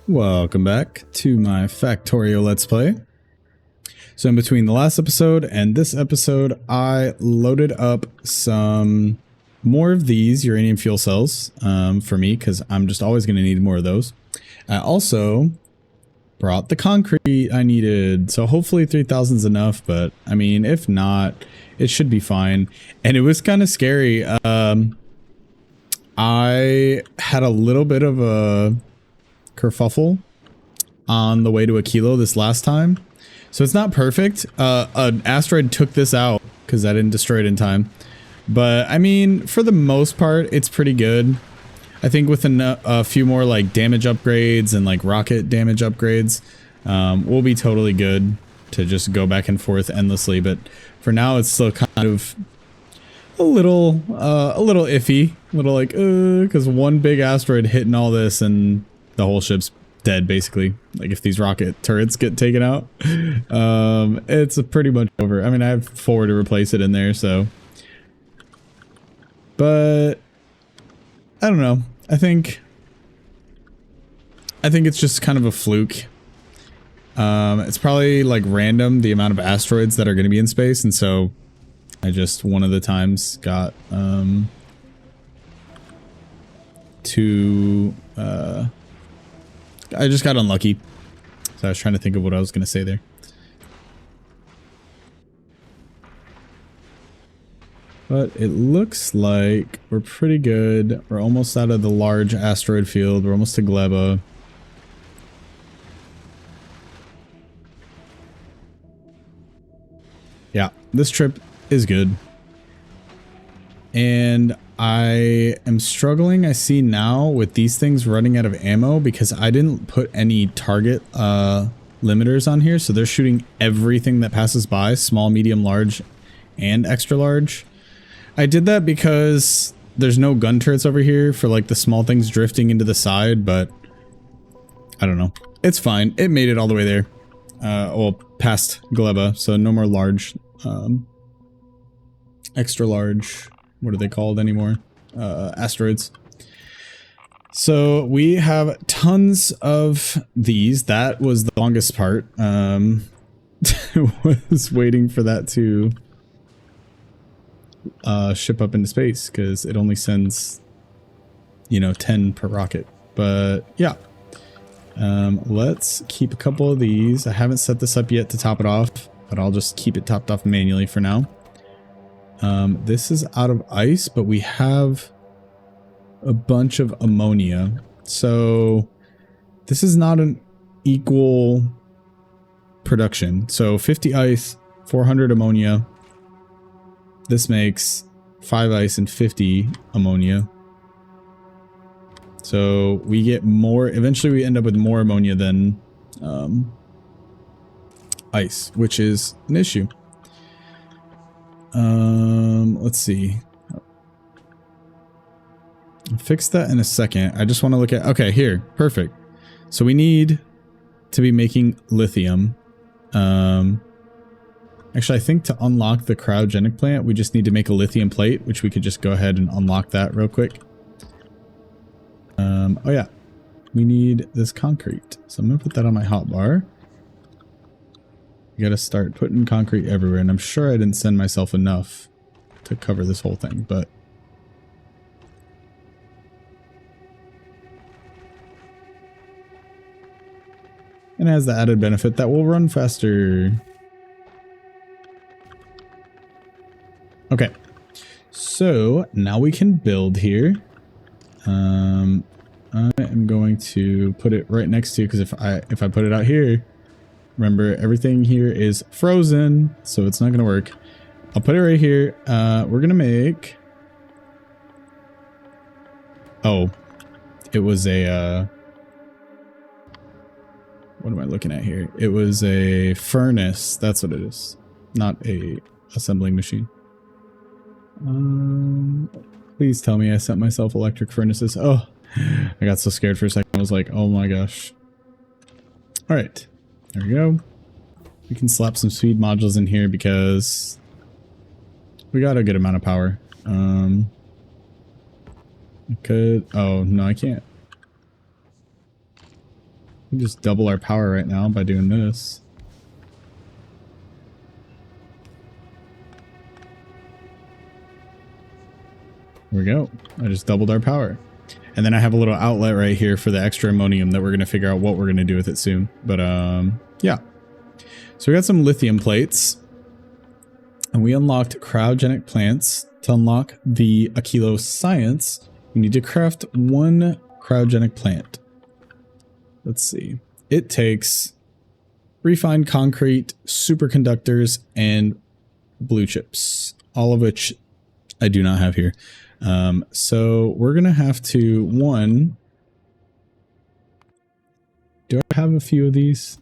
Welcome back to my Factorio Let's Play. So in between the last episode and this episode, I loaded up some more of these uranium fuel cells for me, because I'm just always going to need more of those. I also brought the concrete I needed, so hopefully 3,000 is enough, but I mean, if not, it should be fine. And it was kind of scary. I had a little bit of a kerfuffle on the way to Aquilo this last time, so it's not perfect. An asteroid took this out because I didn't destroy it in time, but I mean, for the most part, it's pretty good. I think with a few more like damage upgrades and like rocket damage upgrades, we'll be totally good to just go back and forth endlessly. But for now, it's still kind of a little iffy, a little like because one big asteroid hitting all this and the whole ship's dead basically. Like if these rocket turrets get taken out, it's pretty much over. I mean, I have 4 to replace it in there, so. But I don't know. I think it's just kind of a fluke. It's probably like random the amount of asteroids that are going to be in space, and so I just one of the times got I just got unlucky. So I was trying to think of what I was going to say there. But it looks like we're pretty good. We're almost out of the large asteroid field. We're almost to Gleba. Yeah, this trip is good. And I am struggling, I see now, with these things running out of ammo because I didn't put any target limiters on here. So they're shooting everything that passes by, small, medium, large, and extra large. I did that because there's no gun turrets over here for like the small things drifting into the side, but I don't know. It's fine. It made it all the way there. Well, past Gleba, so no more large, extra large, what are they called anymore? Asteroids. So we have tons of these. That was the longest part. Was waiting for that to ship up into space because it only sends, you know, 10 per rocket. But yeah, let's keep a couple of these. I haven't set this up yet to top it off, but I'll just keep it topped off manually for now. This is out of ice, but we have a bunch of ammonia. So this is not an equal production. So 50 ice, 400 ammonia. This makes 5 ice and 50 ammonia. So we get more, eventually we end up with more ammonia than ice, which is an issue. Let's see. I'll fix that in a second. I just want to look at, okay, here, perfect. So we need to be making lithium. Actually, I think to unlock the cryogenic plant, we just need to make a lithium plate, which we could just go ahead and unlock that real quick. Oh yeah, we need this concrete. So I'm gonna put that on my hotbar. You gotta start putting concrete everywhere, and I'm sure I didn't send myself enough to cover this whole thing, but and it has the added benefit that we'll run faster. Okay, so now we can build here. I am going to put it right next to, because if I put it out here, remember everything here is frozen, so it's not gonna work. I'll put it right here. We're gonna make, oh, it was a what am I looking at here? It was a furnace. That's what it is, not a assembling machine. Please tell me I sent myself electric furnaces. Oh, I got so scared for a second. I was like, oh my gosh. All right, there we go. We can slap some speed modules in here because we got a good amount of power. I could, oh no, I can't. We just double our power right now by doing this. There we go. I just doubled our power. And then I have a little outlet right here for the extra ammonium that we're going to figure out what we're going to do with it soon. But yeah. So we got some lithium plates. And we unlocked cryogenic plants. To unlock the Aquilo science, we need to craft one cryogenic plant. Let's see. It takes refined concrete, superconductors, and blue chips. All of which I do not have here. So we're going to have to, one, do I have a few of these?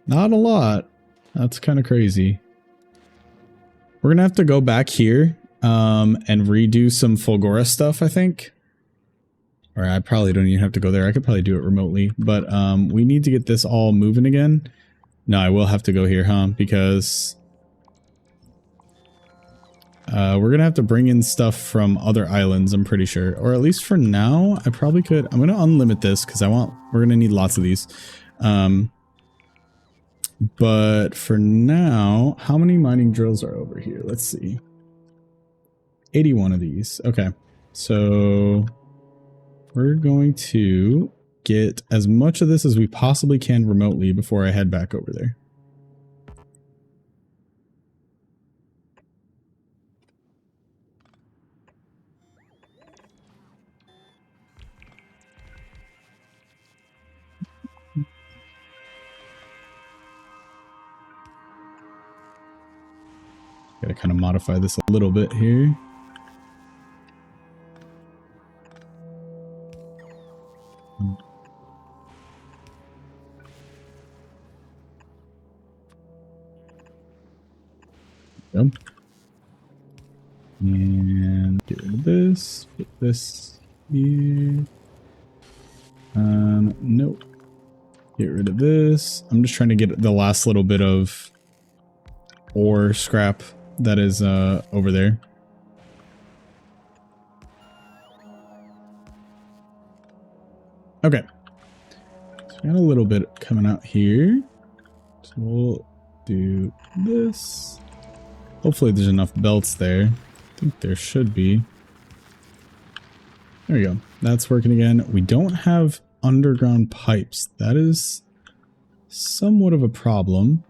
Not a lot. That's kind of crazy. We're going to have to go back here, and redo some Fulgora stuff, I think. Or I probably don't even have to go there. I could probably do it remotely, but, we need to get this all moving again. No, I will have to go here, huh? Because we're going to have to bring in stuff from other islands, I'm pretty sure. Or at least for now, I probably could. I'm going to unlimit this because we're going to need lots of these. But for now, how many mining drills are over here? Let's see. 81 of these. Okay. So we're going to get as much of this as we possibly can remotely before I head back over there. Gotta kind of modify this a little bit here. Yep. And get rid of this. Put this here. Nope. Get rid of this. I'm just trying to get the last little bit of ore scrap that is over there. Okay. So we got a little bit coming out here. So we'll do this. Hopefully there's enough belts there. I think there should be. There we go. That's working again. We don't have underground pipes. That is somewhat of a problem.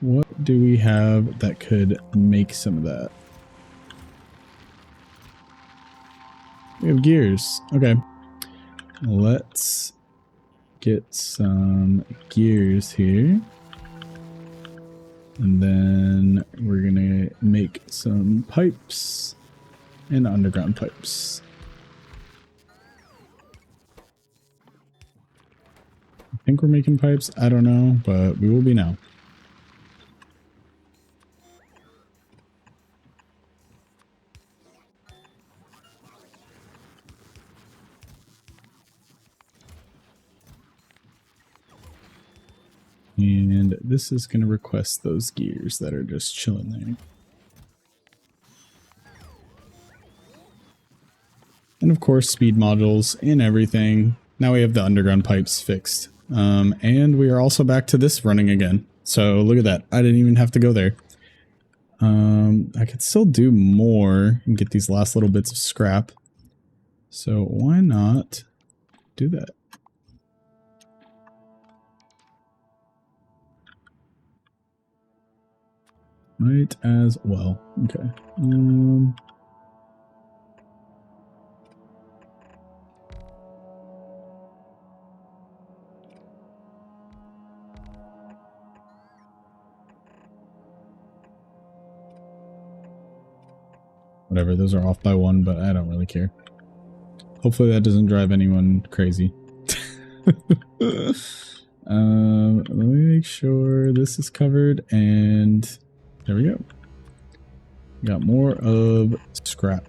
What do we have that could make some of that? We have gears. Okay. Let's get some gears here. And then we're gonna make some pipes and underground pipes. I think we're making pipes. I don't know, but we will be now. And this is going to request those gears that are just chilling there. And of course, speed modules and everything. Now we have the underground pipes fixed. And we are also back to this running again. So look at that. I didn't even have to go there. I could still do more and get these last little bits of scrap. So why not do that? Might as well. Okay. Whatever, those are off by one, but I don't really care. Hopefully that doesn't drive anyone crazy. Let me make sure this is covered, and there we go. Got more of scrap.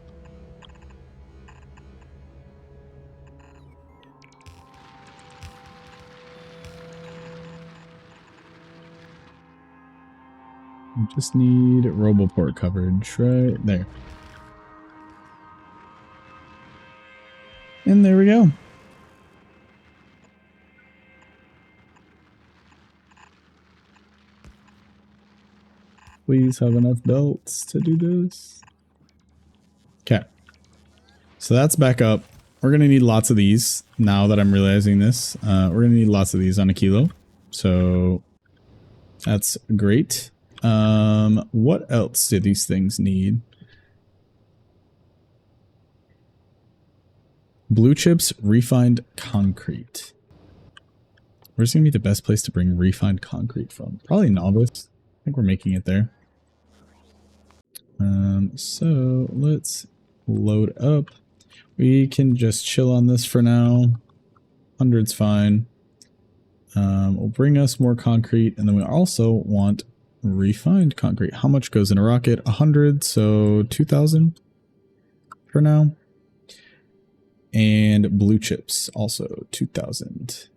We just need Roboport coverage right there. And there we go. please have enough belts to do this. Okay. So that's back up. We're going to need lots of these now that I'm realizing this. We're going to need lots of these on Aquilo. So that's great. What else do these things need? Blue chips, refined concrete. Where's going to be the best place to bring refined concrete from? Probably Navis. I think we're making it there. So let's load up. We can just chill on this for now. 100's fine. We'll bring us more concrete, and then we also want refined concrete. How much goes in a rocket? 100, so 2,000 for now. And blue chips, also 2,000.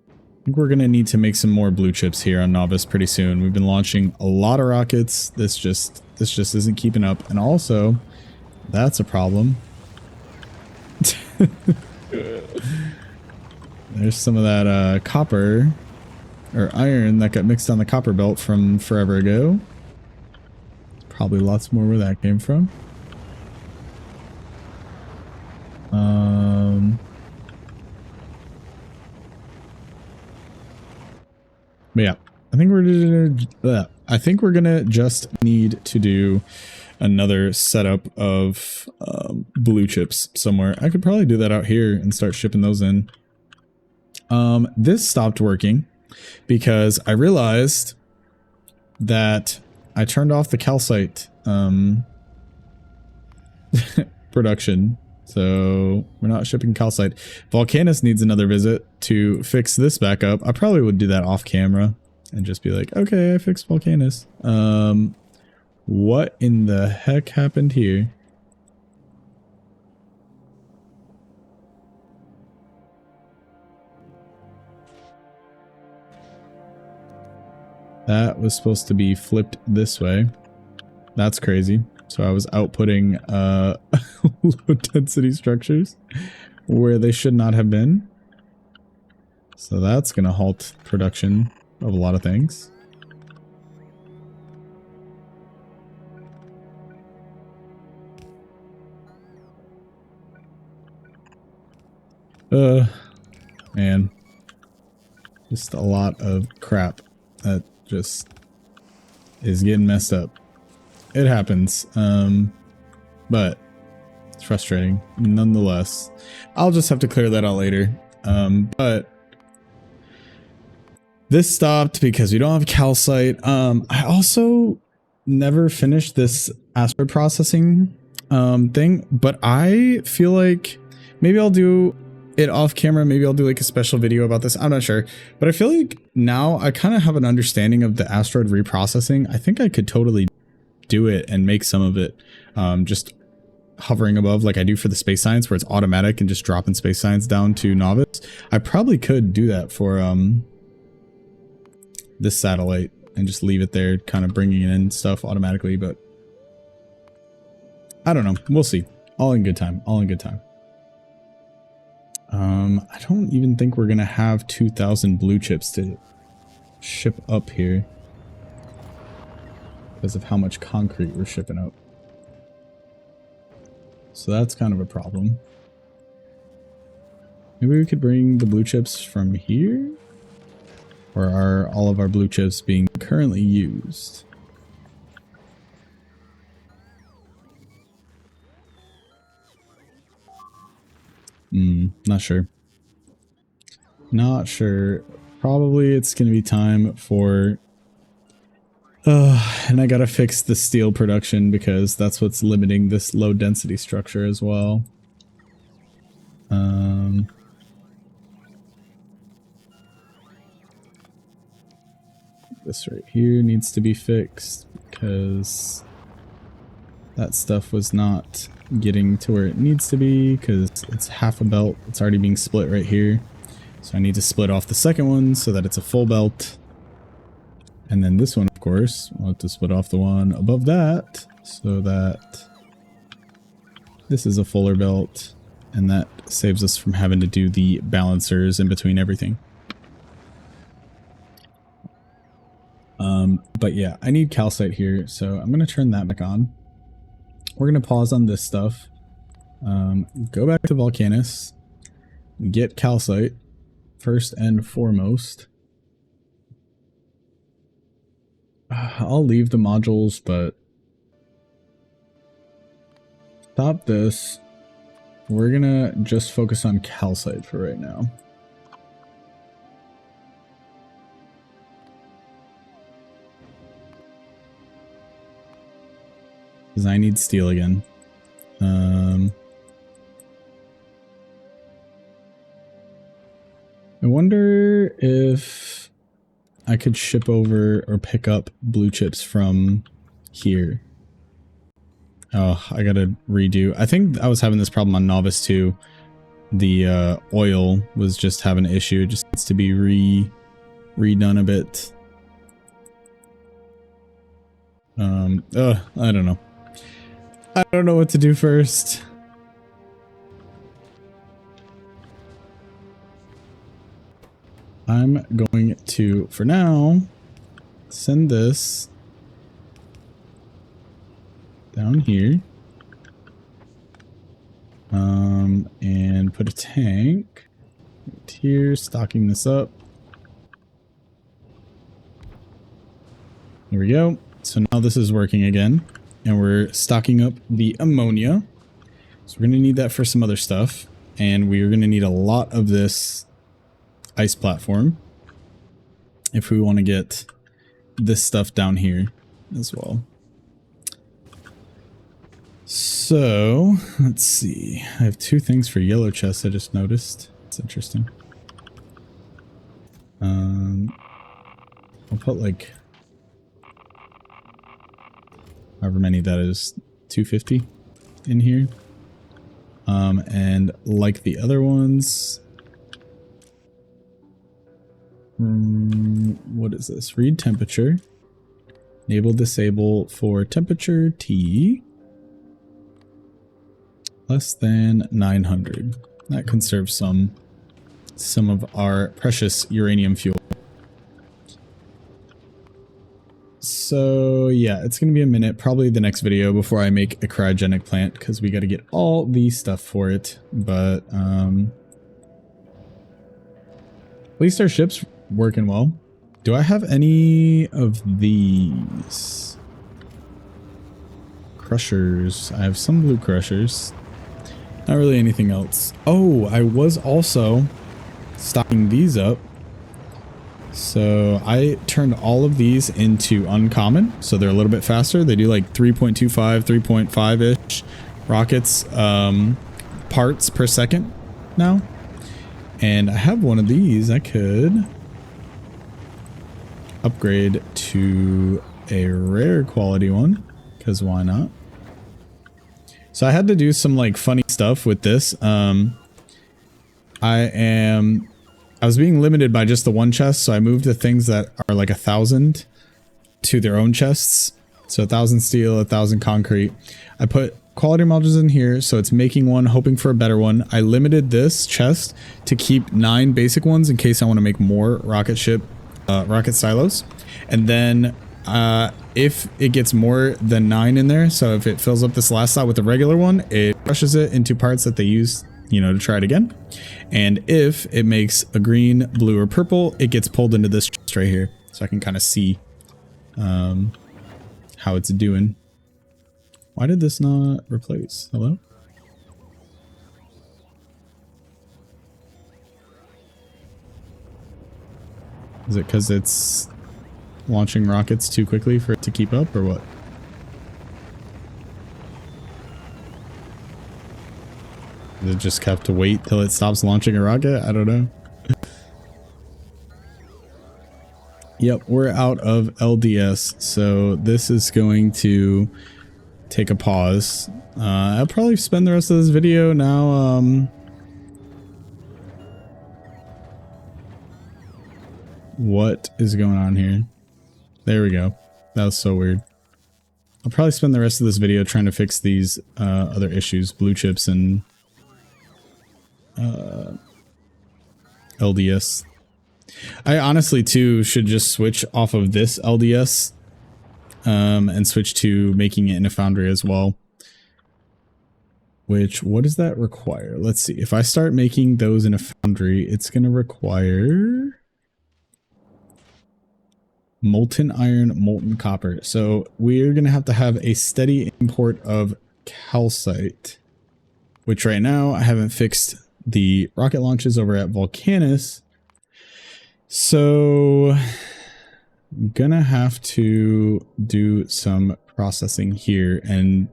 I think we're going to need to make some more blue chips here on Navis pretty soon. We've been launching a lot of rockets. This just isn't keeping up. And also, that's a problem. There's some of that copper or iron that got mixed on the copper belt from forever ago. Probably lots more where that came from. But yeah, I think we're gonna just need to do another setup of blue chips somewhere. I could probably do that out here and start shipping those in. This stopped working because I realized that I turned off the calcite production. So we're not shipping calcite. Vulcanus needs another visit to fix this back up. I probably would do that off camera and just be like, okay, I fixed Vulcanus. What in the heck happened here? That was supposed to be flipped this way. That's crazy. So I was outputting low density structures where they should not have been. So that's going to halt production of a lot of things. Man. Just a lot of crap that just is getting messed up. It happens, but it's frustrating nonetheless. I'll just have to clear that out later. But this stopped because we don't have calcite. I also never finished this asteroid processing thing, but I feel like maybe I'll do it off camera. Maybe I'll do like a special video about this. I'm not sure, but I feel like now I kind of have an understanding of the asteroid reprocessing. I think I could totally do it and make some of it just hovering above like I do for the space science, where it's automatic and just dropping space science down to Navis. I probably could do that for this satellite and just leave it there, kind of bringing in stuff automatically, but I don't know. We'll see. All in good time. All in good time. I don't even think we're gonna have 2,000 blue chips to ship up here because of how much concrete we're shipping up. So that's kind of a problem. Maybe we could bring the blue chips from here? Or are all of our blue chips being currently used? Not sure. Not sure. Probably it's going to be time for... and I gotta fix the steel production because that's what's limiting this low density structure as well. This right here needs to be fixed because that stuff was not getting to where it needs to be because it's half a belt. It's already being split right here. So I need to split off the second one so that it's a full belt. And then this one, of course, I'll have to split off the one above that so that this is a fuller belt, and that saves us from having to do the balancers in between everything. But yeah, I need calcite here, so I'm going to turn that back on. We're going to pause on this stuff. Go back to Vulcanus. Get calcite first and foremost. I'll leave the modules, but stop this. We're gonna just focus on calcite for right now. Because I need steel again. I wonder if I could ship over or pick up blue chips from here. Oh, I gotta redo. I think I was having this problem on Navis too. The oil was just having an issue. It just needs to be redone a bit. I don't know. I don't know what to do first. I'm going to, for now, send this down here. And put a tank right here, stocking this up. There we go. So now this is working again, and we're stocking up the ammonia. So we're going to need that for some other stuff, and we're going to need a lot of this ice platform if we want to get this stuff down here as well. So let's see. I have two things for yellow chests I just noticed. It's interesting. I'll put like however many that is, 250 in here. And like the other ones, what is this? Read temperature. Enable disable for temperature T less than 900. That conserves some of our precious uranium fuel. So yeah, it's gonna be a minute, probably the next video, before I make a cryogenic plant, because we got to get all the stuff for it. But at least our ship's working well. Do I have any of these crushers? I have some blue crushers. Not really anything else. Oh, I was also stocking these up. So I turned all of these into uncommon, so they're a little bit faster. They do like 3.25, 3.5-ish rockets, parts per second now. And I have one of these I could upgrade to a rare quality one, because why not? So I had to do some like funny stuff with this. I was being limited by just the one chest, so I moved the things that are like 1,000 to their own chests. So 1,000 steel, 1,000 concrete. I put quality modules in here, so it's making one, hoping for a better one. I limited this chest to keep 9 basic ones in case I want to make more rocket silos. And then if it gets more than 9 in there, so if it fills up this last slot with the regular one, it crushes it into parts that they use, you know, to try it again. And if it makes a green, blue, or purple, it gets pulled into this chest right here, so I can kind of see how it's doing. Why did this not replace? Hello? Is it because it's launching rockets too quickly for it to keep up, or what? Does it just have to wait till it stops launching a rocket? I don't know. Yep, we're out of LDS, so this is going to take a pause. I'll probably spend the rest of this video now, what is going on here? There we go. That was so weird. I'll probably spend the rest of this video trying to fix these other issues, blue chips and LDS. I honestly too should just switch off of this LDS and switch to making it in a foundry as well. Which, what does that require? Let's see. If I start making those in a foundry, it's going to require molten iron, molten copper. So we're going to have a steady import of calcite, which right now I haven't fixed the rocket launches over at Vulcanus. So I'm going to have to do some processing here, and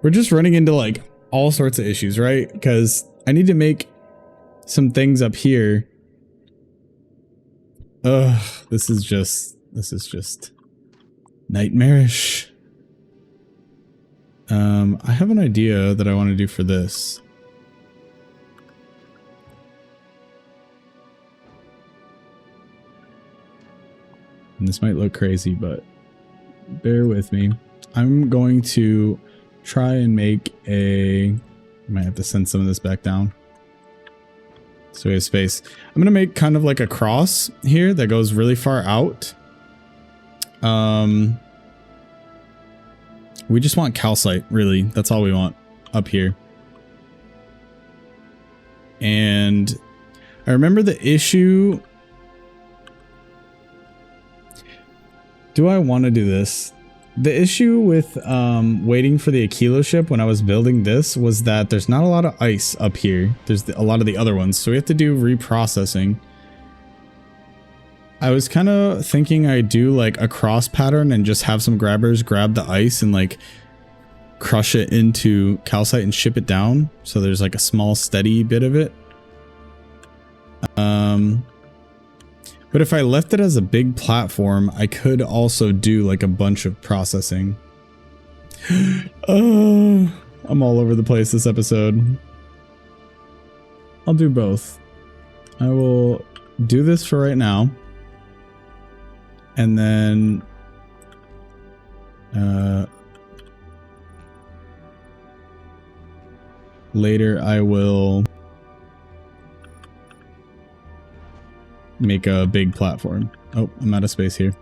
we're just running into like all sorts of issues, right? Because I need to make some things up here. Ugh, this is just nightmarish. I have an idea that I want to do for this. And this might look crazy, but bear with me. I'm going to try and make I might have to send some of this back down so we have space. I'm gonna make kind of like a cross here that goes really far out. We just want calcite, really. That's all we want up here. And I remember the issue. Do I want to do this? The issue with waiting for the Aquilo ship when I was building this was that there's not a lot of ice up here. There's a lot of the other ones, so we have to do reprocessing. I was kind of thinking I'd do like a cross pattern and just have some grabbers grab the ice and like crush it into calcite and ship it down, so there's like a small steady bit of it. But if I left it as a big platform, I could also do like a bunch of processing. I'm all over the place this episode. I'll do both. I will do this for right now. And then later I will make a big platform. Oh, I'm out of space here.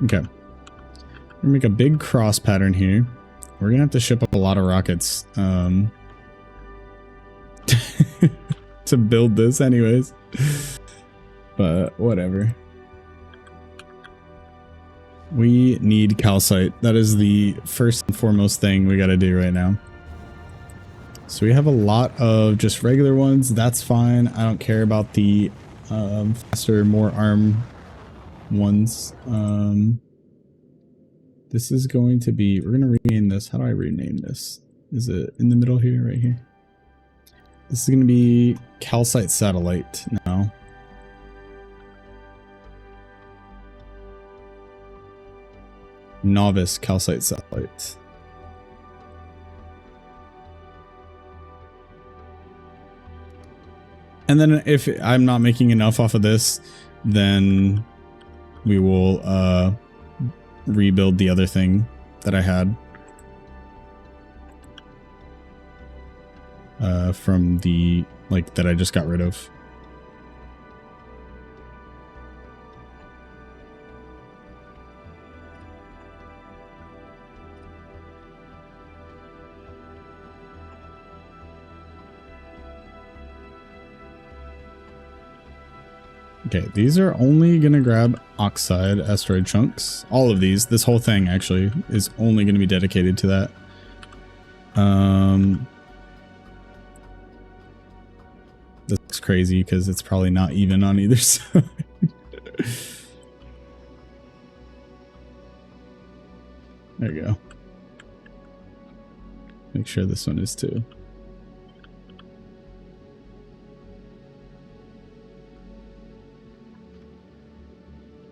Okay. We're gonna make a big cross pattern here. We're gonna have to ship up a lot of rockets to build this anyways. But whatever. We need calcite. That is the first and foremost thing we gotta do right now. So we have a lot of just regular ones. That's fine. I don't care about the faster, more arm ones. This is going to be, we're going to rename this. How do I rename this? Is it in the middle here, right here? This is going to be Calcite Satellite now. Nauvis Calcite Satellite. And then if I'm not making enough off of this, then we will rebuild the other thing that I had from the, like, that I just got rid of. Okay, these are only going to grab oxide asteroid chunks. All of these, this whole thing actually, is only going to be dedicated to that. This looks crazy because it's probably not even on either side. There you go. Make sure this one is too.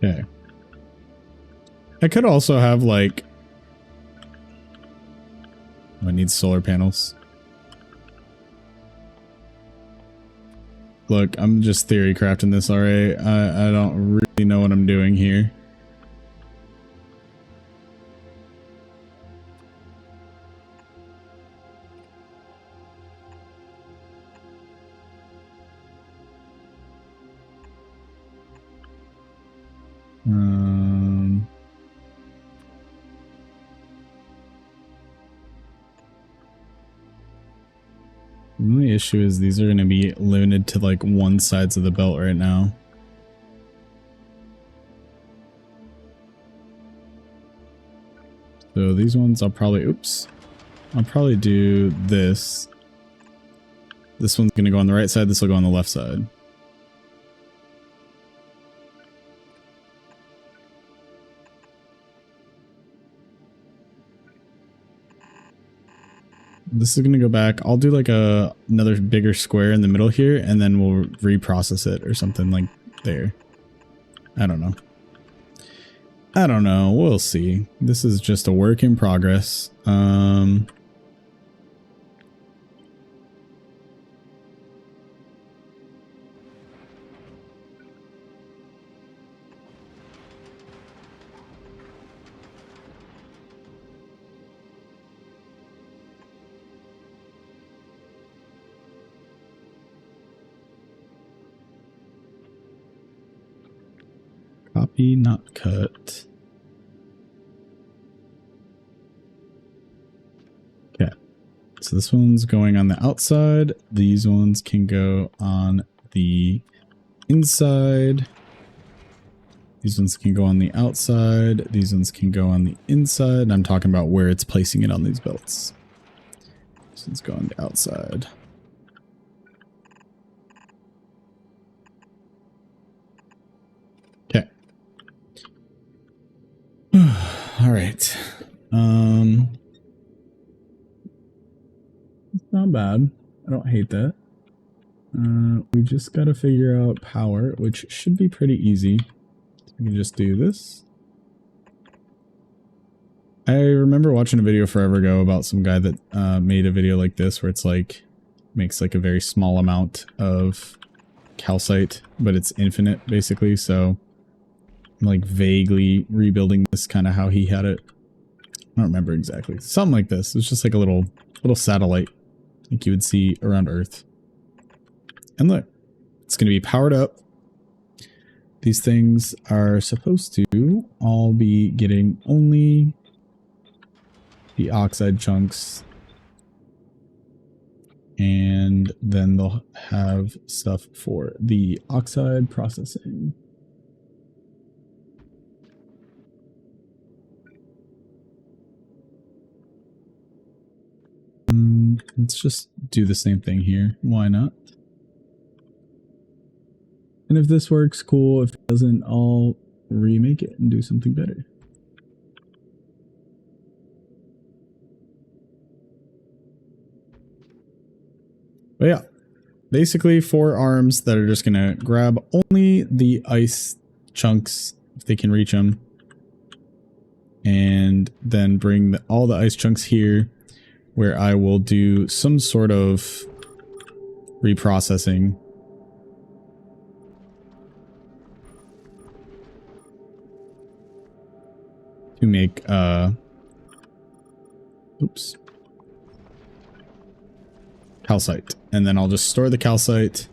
Okay. I could also have like, I need solar panels. Look, I'm just theory crafting this already. I don't really know what I'm doing here. issue is these are going to be limited to like one sides of the belt right now. So these ones I'll probably, I'll probably do this. This one's going to go on the right side. This will go on the left side. This is going to go back. I'll do like another bigger square in the middle here, and then we'll reprocess it or something like there. I don't know. I don't know. We'll see. This is just a work in progress. Copy, not cut. Okay. So this one's going on the outside. These ones can go on the inside. These ones can go on the outside. These ones can go on the inside. I'm talking about where it's placing it on these belts. This one's going on the outside. Okay. All right. It's not bad. I don't hate that. We just got to figure out power, which should be pretty easy. We can just do this. I remember watching a video forever ago about some guy that made a video like this where it's like makes like a very small amount of calcite, but it's infinite basically. So I'm like vaguely rebuilding this kind of how he had it. I don't remember exactly. Something like this. It's just like a little satellite like you would see around Earth. And look, it's going to be powered up. These things are supposed to all be getting only the oxide chunks. And then they'll have stuff for the oxide processing. Let's just do the same thing here. Why not? And if this works, cool. If it doesn't, I'll remake it and do something better. But yeah, basically 4 arms that are just going to grab only the ice chunks if they can reach them. And then bring all the ice chunks here where I will do some sort of reprocessing. To make, calcite. And then I'll just store the calcite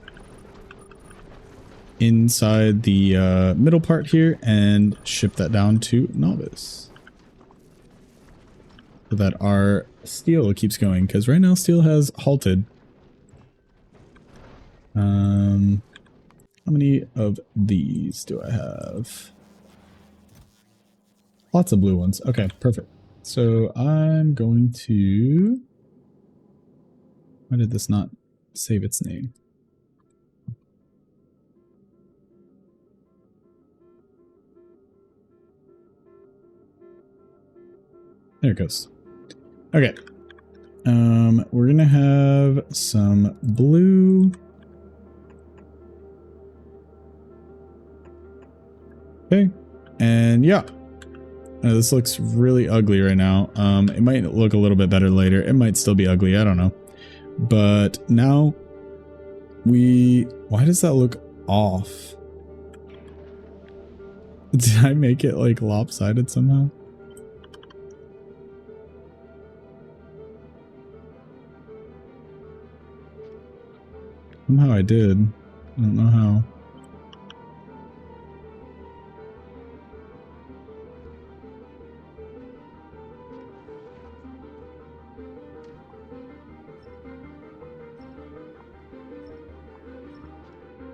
inside the middle part here and ship that down to Navis. So that our steel keeps going, because right now steel has halted. How many of these do I have? Lots of blue ones. Okay, perfect. So I'm going to... Why did this not save its name? There it goes. Okay. We're gonna have some blue. Okay. And yeah. This looks really ugly right now. It might look a little bit better later. It might still be ugly. I don't know. But now why does that look off? Did I make it like lopsided somehow? Somehow I did. I don't know how.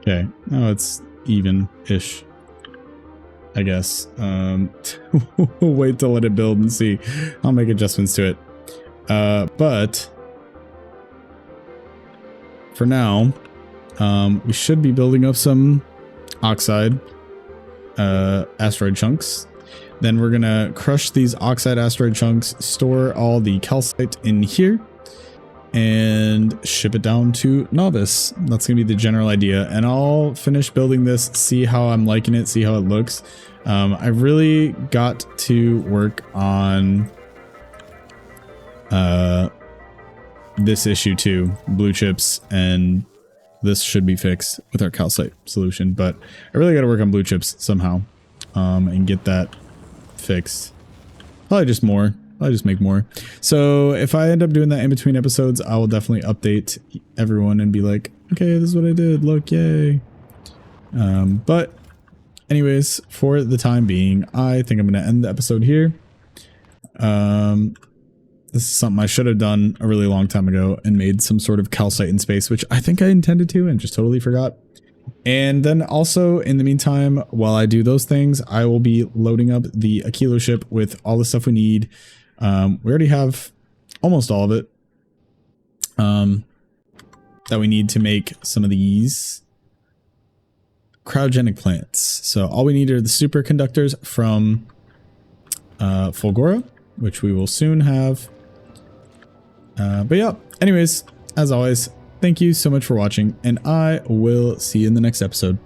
Okay. Oh, it's even-ish, I guess. We'll wait to let it build and see. I'll make adjustments to it. But for now, we should be building up some oxide asteroid chunks. Then we're gonna crush these oxide asteroid chunks, store all the calcite in here, and ship it down to Navis. That's gonna be the general idea. And I'll finish building this, see how I'm liking it, see how it looks. I really got to work on this issue too, blue chips, and this should be fixed with our calcite solution, but I really got to work on blue chips somehow, and get that fixed. Probably just more. I'll just make more. So if I end up doing that in between episodes, I will definitely update everyone and be like, okay, this is what I did. Look, yay. But anyways, for the time being, I think I'm going to end the episode here. This is something I should have done a really long time ago and made some sort of calcite in space, which I think I intended to and just totally forgot. And then also, in the meantime, while I do those things, I will be loading up the Aquilo ship with all the stuff we need. We already have almost all of it that we need to make some of these cryogenic plants. So all we need are the superconductors from Fulgora, which we will soon have. But yeah, anyways, as always, thank you so much for watching, and I will see you in the next episode.